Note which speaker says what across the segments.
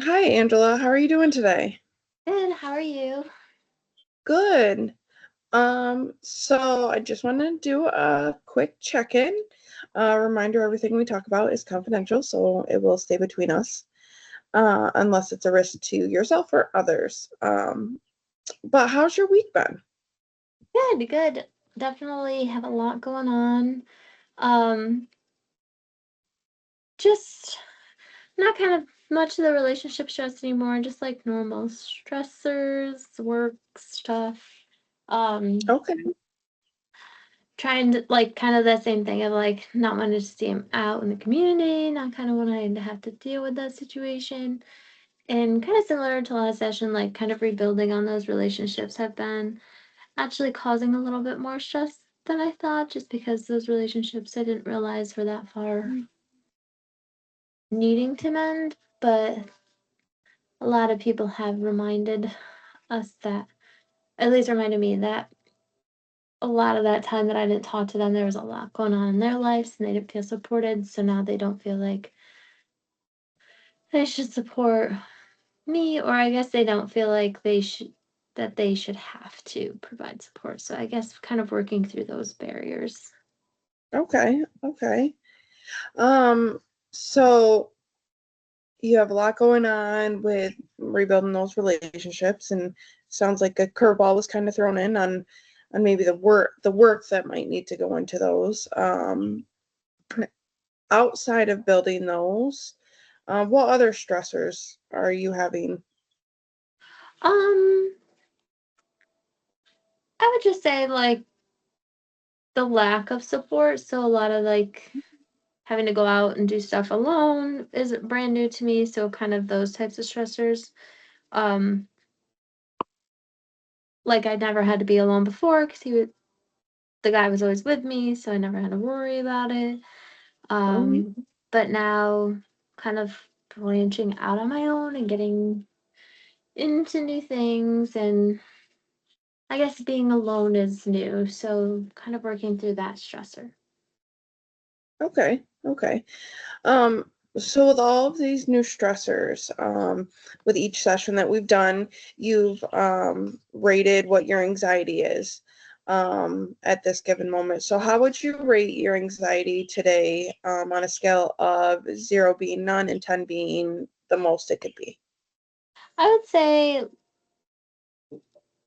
Speaker 1: Hi, Angela. How are you doing today?
Speaker 2: Good, how are you?
Speaker 1: Good. So I just want to do a quick check-in. Reminder, everything we talk about is confidential, so it will stay between us, unless it's a risk to yourself or others. But how's your week been?
Speaker 2: Good, good. Definitely have a lot going on. Um, just not kind of much of the relationship stress anymore, just like normal stressors, work stuff. Um,
Speaker 1: Okay.
Speaker 2: Trying to like kind of the same thing of like not wanting to see him out in the community, not kind of wanting to have to deal with that situation. And kind of similar to last session, like kind of rebuilding on those relationships have been actually causing a little bit more stress than I thought, just because those relationships I didn't realize were that far needing to mend. But a lot of people have reminded us that, at least reminded me that a lot of that time that I didn't talk to them, there was a lot going on in their lives and they didn't feel supported. So now they don't feel like they should support me, or I guess they don't feel like they should have to provide support. So I guess kind of working through those barriers.
Speaker 1: Okay. Okay. Um, so you have a lot going on with rebuilding those relationships, and sounds like a curveball was kind of thrown in on maybe the work that might need to go into those. Outside of building those, what other stressors are you having?
Speaker 2: Um, I would just say like the lack of support. So a lot of like having to go out and do stuff alone is brand new to me. So kind of those types of stressors. Um, like I never had to be alone before because the guy was always with me, so I never had to worry about it.
Speaker 1: Mhm.
Speaker 2: Um, but now kind of branching out on my own and getting into new things, and I guess being alone is new. So kind of working through that stressor.
Speaker 1: Okay, okay. So with all of these new stressors, with each session that we've done, you've rated what your anxiety is at this given moment. So how would you rate your anxiety today on a scale of 0 being none and 10 being the most it could be?
Speaker 2: I would say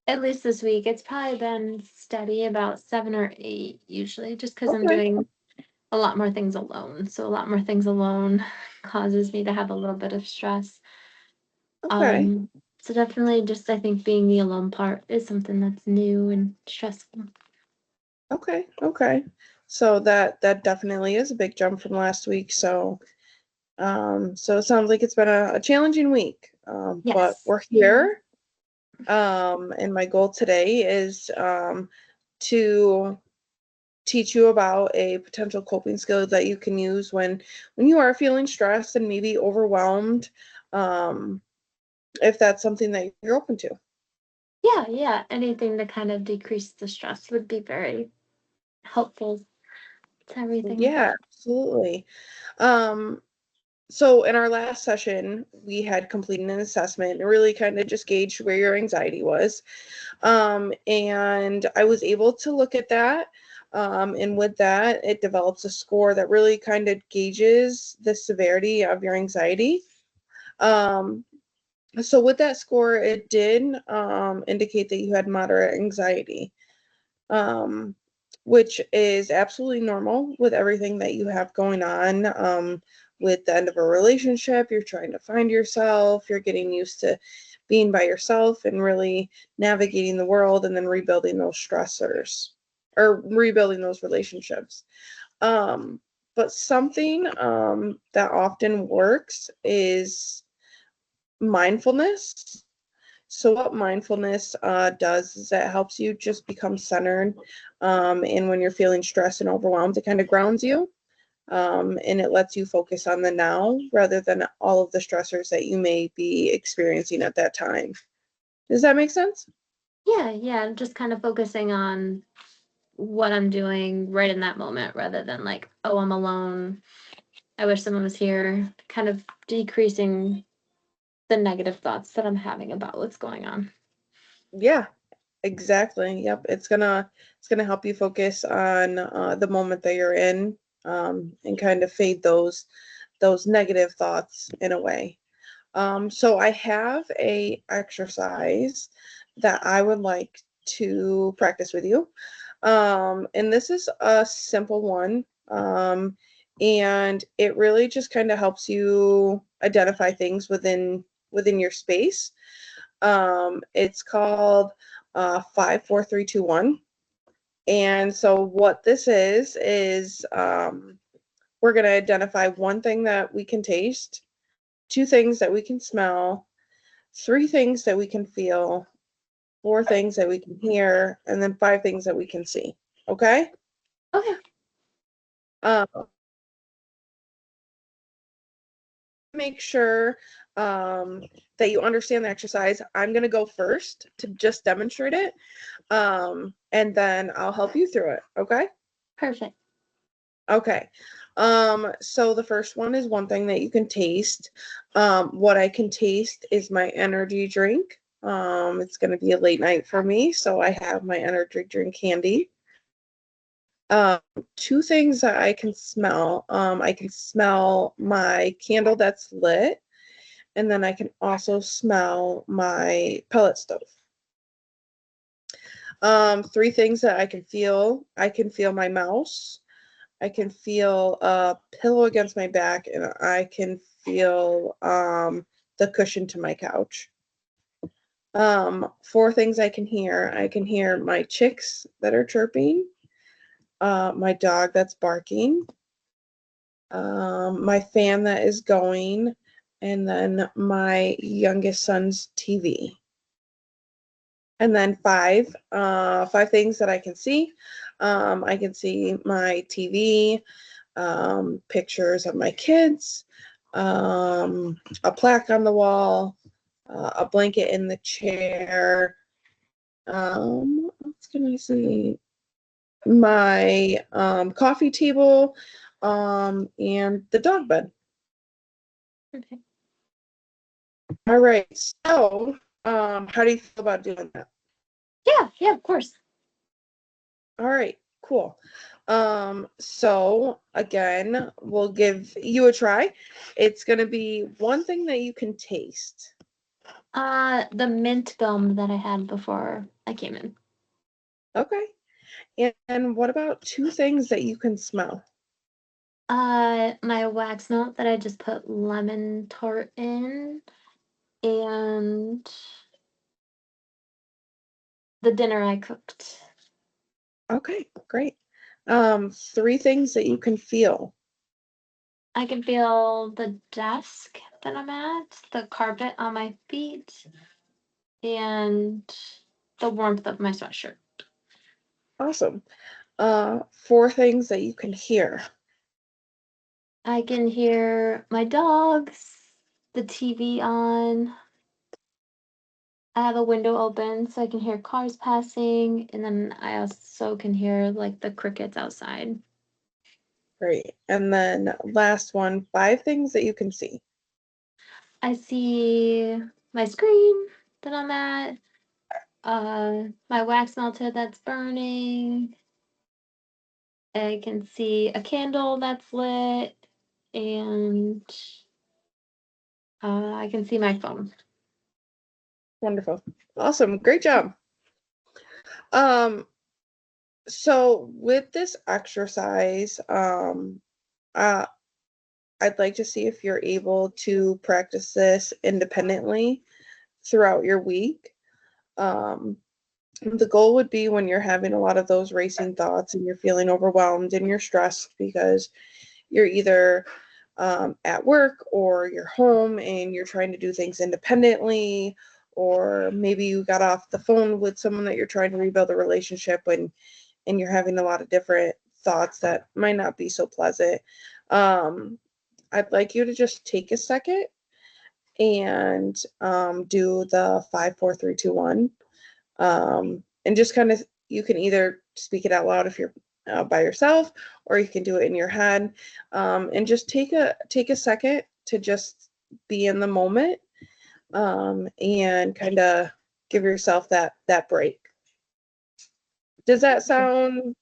Speaker 2: at least this week, it's probably been steady about 7 or 8 usually, just because I'm
Speaker 1: Okay,
Speaker 2: doing a lot more things alone. So a lot more things alone causes me to have a little bit of stress.
Speaker 1: okay.
Speaker 2: Um, so definitely just I think being the alone part is something that's new and stressful.
Speaker 1: Okay, okay. So that definitely is a big jump from last week. So it sounds like it's been a challenging week. But
Speaker 2: Yes.
Speaker 1: we're
Speaker 2: Yeah.
Speaker 1: here. And my goal today is to teach you about a potential coping skill that you can use when you are feeling stressed and maybe overwhelmed. Um, if that's something that you're open to.
Speaker 2: Yeah, yeah. Anything to kind of decrease the stress would be very helpful to everything.
Speaker 1: Yeah, absolutely. Um, So in our last session, we had completed an assessment and really kind of just gauged where your anxiety was. And I was able to look at that. And with that, it develops a score that really kind of gauges the severity of your anxiety. Um, so with that score, it did indicate that you had moderate anxiety, um, which is absolutely normal with everything that you have going on. With the end of a relationship, you're trying to find yourself, you're getting used to being by yourself and really navigating the world and then rebuilding those stressors or rebuilding those relationships. Um, but something that often works is mindfulness. So, what mindfulness does is it helps you just become centered. And when you're feeling stressed and overwhelmed, it kind of grounds you, and it lets you focus on the now rather than all of the stressors that you may be experiencing at that time. Does that make sense?
Speaker 2: Yeah, yeah. Just kind of focusing on what I'm doing right in that moment rather than like, oh, I'm alone. I wish someone was here. Kind of decreasing the negative thoughts that I'm having about what's going on.
Speaker 1: Yeah, exactly. Yep. It's gonna help you focus on the moment that you're in, and kind of fade those negative thoughts in a way. So I have a exercise that I would like to practice with you. And this is a simple one. And it really just kind of helps you identify things within your space. It's called 5 4 3 2 1. And so what this is we're going to identify one thing that we can taste, two things that we can smell, three things that we can feel, four things that we can hear, and then five things that we can see. Okay?
Speaker 2: Okay.
Speaker 1: Um, make sure that you understand the exercise. I'm going to go first to just demonstrate it, and then I'll help you through it. Okay?
Speaker 2: Perfect.
Speaker 1: Okay. So the first one is one thing that you can taste. What I can taste is my energy drink. It's going to be a late night for me, so I have my energy drink handy. Um, Two things that I can smell. I can smell my candle that's lit, and then I can also smell my pellet stove. Three things that I can feel. I can feel my mouse. I can feel a pillow against my back, and I can feel the cushion to my couch. Four things I can hear. I can hear my chicks that are chirping, my dog that's barking, my fan that is going, and then my youngest son's TV. And then five things that I can see. I can see my TV, pictures of my kids, a plaque on the wall, a blanket in the chair. What else can I see? My coffee table, and the dog bed.
Speaker 2: Okay.
Speaker 1: All right. So, how do you feel about doing that?
Speaker 2: Yeah, of course.
Speaker 1: All right, cool. So again, we'll give you a try. It's gonna be one thing that you can taste.
Speaker 2: The mint gum that I had before I came in.
Speaker 1: Okay. And what about two things that you can smell?
Speaker 2: My wax melt that I just put lemon tart in, and the dinner I cooked.
Speaker 1: Okay, great. Three things that you can feel.
Speaker 2: I can feel the desk that I'm at, the carpet on my feet, and the warmth of my sweatshirt.
Speaker 1: Awesome. Four things that you can hear.
Speaker 2: I can hear my dogs, the TV on. I have a window open so I can hear cars passing, and then I also can hear like the crickets outside.
Speaker 1: Great. And then last one, five things that you can see.
Speaker 2: I see my screen that I'm at, my wax melter that's burning. I can see a candle that's lit, and I can see my phone.
Speaker 1: Wonderful. Awesome. Great job. Um, so with this exercise, uh, I'd like to see if you're able to practice this independently throughout your week. Um, the goal would be when you're having a lot of those racing thoughts and you're feeling overwhelmed and you're stressed because you're either at work or you're home and you're trying to do things independently, or maybe you got off the phone with someone that you're trying to rebuild a relationship, and you're having a lot of different thoughts that might not be so pleasant. Um, I'd like you to just take a second and do the 5 4 3 2 1, and just kind of, you can either speak it out loud if you're by yourself, or you can do it in your head, and just take a second to just be in the moment, and kind of give yourself that break. Does that sound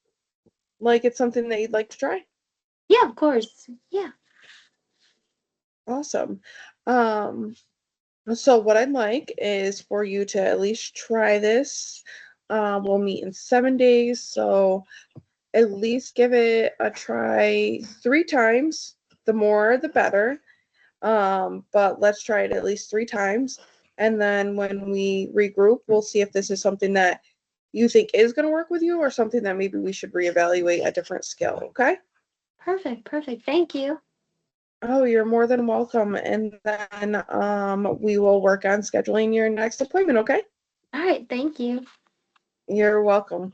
Speaker 1: like it's something that you'd like to try?
Speaker 2: Yeah, of course. Yeah.
Speaker 1: Awesome. Um, so what I'd like is for you to at least try this. We'll meet in 7 days, so at least give it a try 3 times. The more, the better. But let's try it at least 3 times. And then when we regroup, we'll see if this is something that you think is going to work with you or something that maybe we should reevaluate a different skill. Okay.
Speaker 2: Perfect. Perfect. Thank you.
Speaker 1: Oh, you're more than welcome. And then we will work on scheduling your next appointment. Okay.
Speaker 2: All right. Thank you.
Speaker 1: You're welcome.